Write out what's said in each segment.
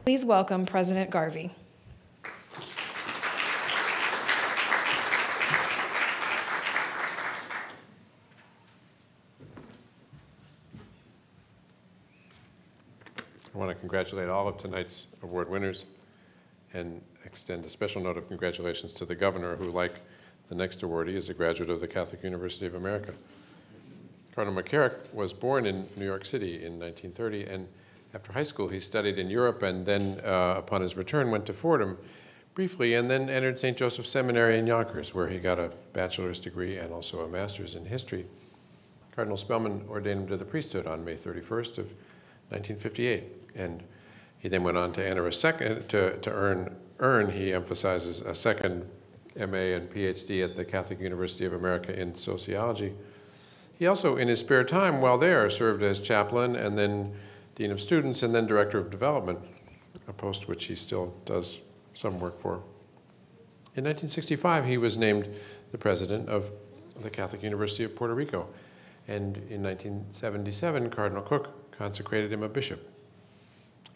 Please welcome President Garvey. I want to congratulate all of tonight's award winners and extend a special note of congratulations to the governor, who, like the next awardee, is a graduate of the Catholic University of America. Cardinal McCarrick was born in New York City in 1930, and after high school he studied in Europe, and then upon his return went to Fordham briefly, and then entered St. Joseph's Seminary in Yonkers, where he got a bachelor's degree and also a master's in history. Cardinal Spellman ordained him to the priesthood on May 31st of 1958, and he then went on to enter a second, he emphasizes, a second MA and PhD at the Catholic University of America in sociology. He also, in his spare time while there, served as chaplain and then dean of students and then director of development, a post which he still does some work for. In 1965, he was named the president of the Catholic University of Puerto Rico, and in 1977, Cardinal Cook consecrated him a bishop.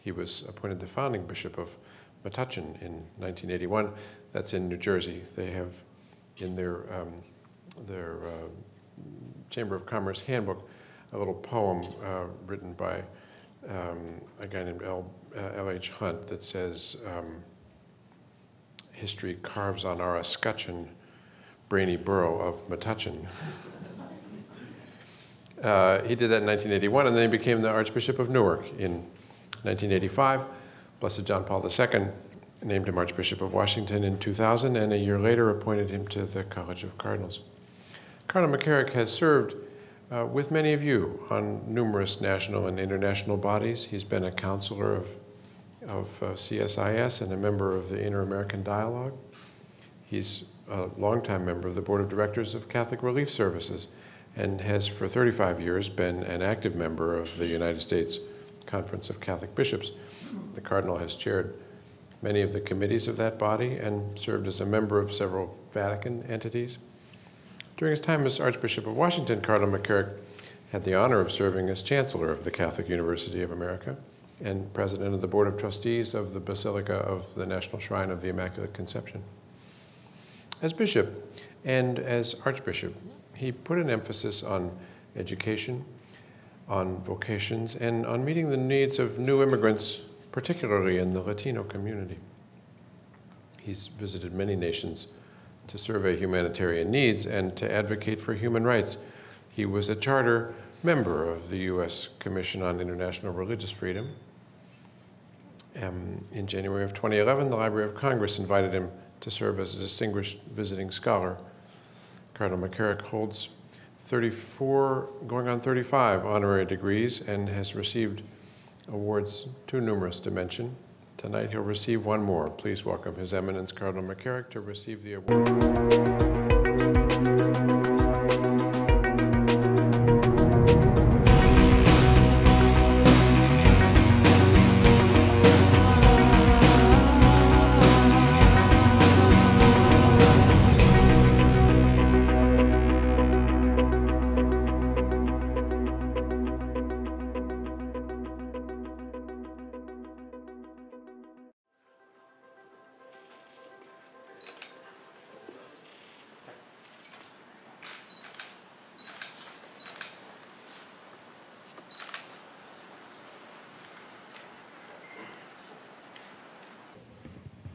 He was appointed the founding bishop of Metuchen in 1981. That's in New Jersey. They have in their Chamber of Commerce handbook a little poem written by a guy named L.H. Hunt that says, history carves on our escutcheon brainy borough of Metuchen. He did that in 1981, and then he became the Archbishop of Newark in 1985. Blessed John Paul II named him Archbishop of Washington in 2000, and a year later appointed him to the College of Cardinals. Cardinal McCarrick has served with many of you on numerous national and international bodies. He's been a counselor of CSIS and a member of the Inter-American Dialogue. He's a longtime member of the Board of Directors of Catholic Relief Services and has for 35 years been an active member of the United States Conference of Catholic Bishops. The Cardinal has chaired many of the committees of that body and served as a member of several Vatican entities. During his time as Archbishop of Washington, Cardinal McCarrick had the honor of serving as Chancellor of the Catholic University of America and President of the Board of Trustees of the Basilica of the National Shrine of the Immaculate Conception. As Bishop and as Archbishop, he put an emphasis on education, on vocations, and on meeting the needs of new immigrants, particularly in the Latino community. He's visited many nations to survey humanitarian needs and to advocate for human rights. He was a charter member of the U.S. Commission on International Religious Freedom. In January of 2011, the Library of Congress invited him to serve as a distinguished visiting scholar. Cardinal McCarrick holds 34, going on 35 honorary degrees and has received awards too numerous to mention. Tonight he'll receive one more. Please welcome His Eminence Cardinal McCarrick to receive the award.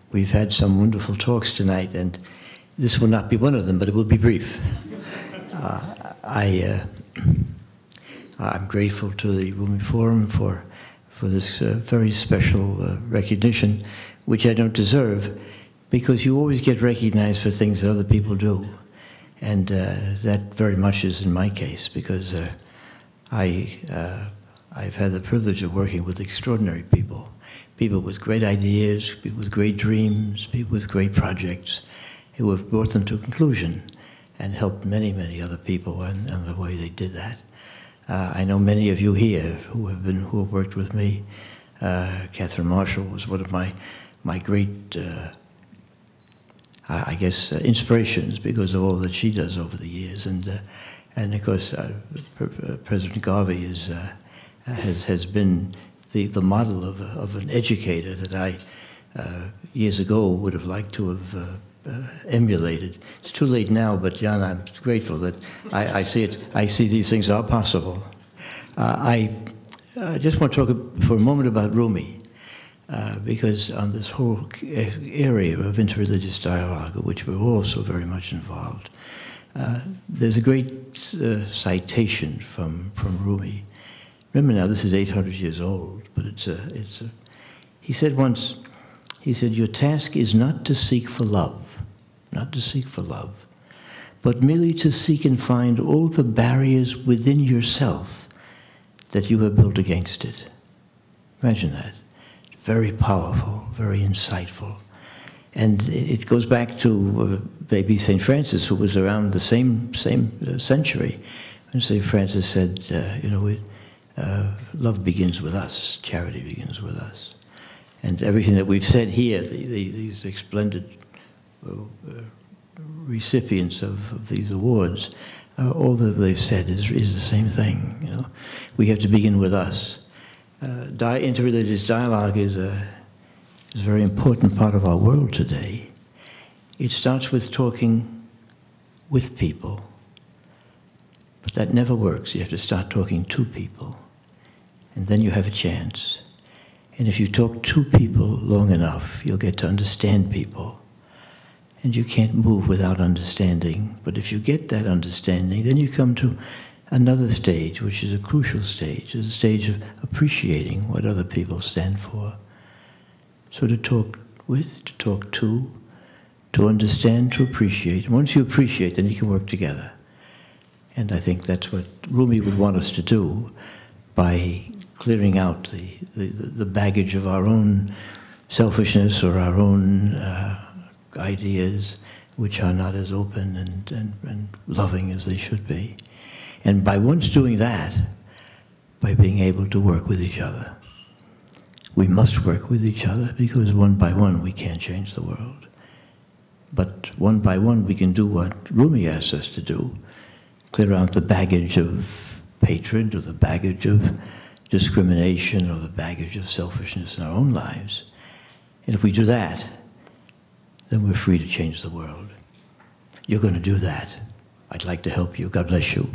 We've had some wonderful talks tonight, and this will not be one of them, but it will be brief. I'm grateful to the Rumi Forum for this very special recognition, which I don't deserve, because you always get recognized for things that other people do. And that very much is in my case, because I've had the privilege of working with extraordinary people. People with great ideas, people with great dreams, people with great projects, who have brought them to conclusion and helped many, many other people in the way they did that. I know many of you here who have worked with me. Catherine Marshall was one of my great, I guess, inspirations because of all that she does over the years, and of course President Garvey has been the model of an educator that I, years ago, would have liked to have emulated. It's too late now, but John, I'm grateful that I see it. I see these things are possible. I just want to talk for a moment about Rumi, because on this whole area of interreligious dialogue, which we're all so very much involved, there's a great citation from Rumi. Remember now, this is 800 years old, but he said once, he said, your task is not to seek for love, but merely to seek and find all the barriers within yourself that you have built against it. Imagine that. Very powerful, very insightful. And it goes back to maybe St. Francis, who was around the same century. And St. Francis said, love begins with us, charity begins with us. And everything that we've said here, these splendid recipients of these awards, all that they've said is the same thing. We have to begin with us. Interreligious dialogue is a very important part of our world today. It starts with talking with people, but that never works. You have to start talking to people, and then you have a chance. And if you talk to people long enough, you'll get to understand people. And you can't move without understanding. But if you get that understanding, then you come to another stage, which is a crucial stage. It's a stage of appreciating what other people stand for. So to talk with, to talk to understand, to appreciate. And once you appreciate, then you can work together. And I think that's what Rumi would want us to do by clearing out the baggage of our own selfishness or our own ideas, which are not as open and loving as they should be. And by once doing that, by being able to work with each other. We must work with each other, because one by one we can't change the world. But one by one we can do what Rumi asks us to do, clear out the baggage of hatred or the baggage of discrimination or the baggage of selfishness in our own lives. And if we do that, then we're free to change the world. You're going to do that. I'd like to help you. God bless you.